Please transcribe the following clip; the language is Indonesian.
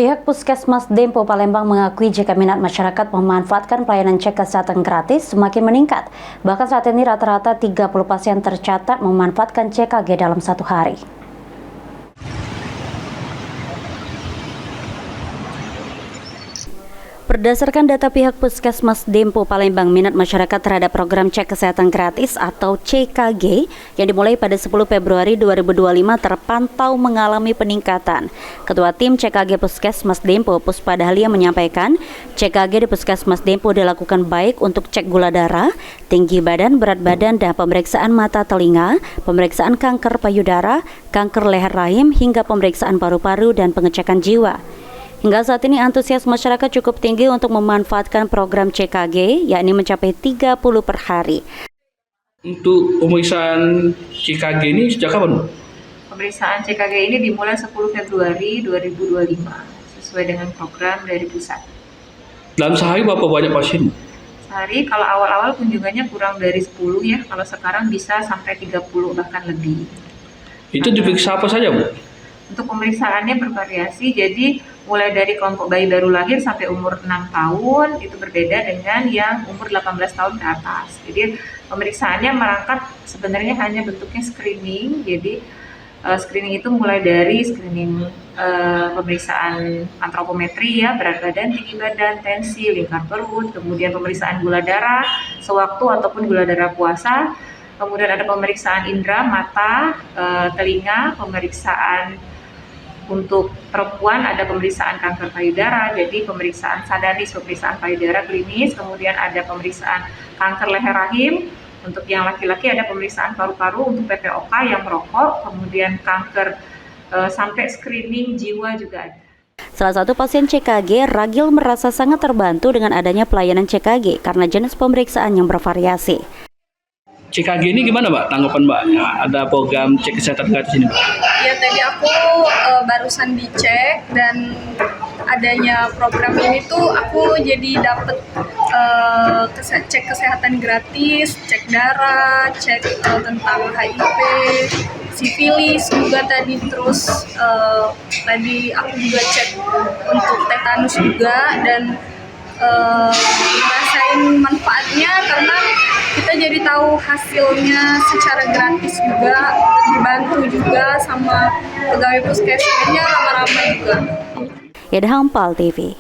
Pihak Puskesmas Dempo Palembang mengakui jika minat masyarakat memanfaatkan pelayanan cek kesehatan gratis semakin meningkat. Bahkan saat ini rata-rata 30 pasien tercatat memanfaatkan CKG dalam satu hari. Berdasarkan data pihak Puskesmas Dempo Palembang, minat masyarakat terhadap program cek kesehatan gratis atau CKG yang dimulai pada 10 Februari 2025 terpantau mengalami peningkatan. Ketua Tim CKG Puskesmas Dempo, Puspa Dahlia, menyampaikan CKG di Puskesmas Dempo dilakukan baik untuk cek gula darah, tinggi badan, berat badan, dan pemeriksaan mata telinga, pemeriksaan kanker payudara, kanker leher rahim, hingga pemeriksaan paru-paru dan pengecekan jiwa. Hingga saat ini antusias masyarakat cukup tinggi untuk memanfaatkan program CKG, yakni mencapai 30 per hari. Untuk pemeriksaan CKG ini sejak kapan? Pemeriksaan CKG ini dimulai 10 Februari 2025 sesuai dengan program dari pusat. Dalam sehari berapa banyak pasien? Sehari kalau awal-awal kunjungannya kurang dari 10 ya, kalau sekarang bisa sampai 30 bahkan lebih. Itu diperiksa apa saja, Bu? Untuk pemeriksaannya bervariasi, jadi mulai dari kelompok bayi baru lahir sampai umur 6 tahun itu berbeda dengan yang umur 18 tahun ke atas. Jadi pemeriksaannya merangkap sebenarnya hanya bentuknya screening. Jadi screening itu mulai dari screening pemeriksaan antropometri ya, berat badan, tinggi badan, tensi, lingkar perut, kemudian pemeriksaan gula darah sewaktu ataupun gula darah puasa. Kemudian ada pemeriksaan indera, mata, telinga, pemeriksaan untuk perempuan ada pemeriksaan kanker payudara, jadi pemeriksaan sadanis, pemeriksaan payudara klinis, kemudian ada pemeriksaan kanker leher rahim, untuk yang laki-laki ada pemeriksaan paru-paru untuk PPOK yang merokok, kemudian kanker sampai screening jiwa juga ada. Salah satu pasien CKG, Ragil, merasa sangat terbantu dengan adanya pelayanan CKG karena jenis pemeriksaan yang bervariasi. CKG ini gimana, Mbak? Tanggapan Mbak? Ada program cek kesehatan gratis ini, Mbak? Ya, tadi aku barusan dicek dan adanya program ini tuh aku jadi dapet cek kesehatan gratis, cek darah, cek tentang HIV, sifilis juga tadi, terus tadi aku juga cek untuk tetanus juga dan ngerasain manfaatnya karena kita jadi tahu hasilnya secara gratis juga, dibantu juga sama pegawai puskesmasnya ramah-ramah juga. Yadhampal TV.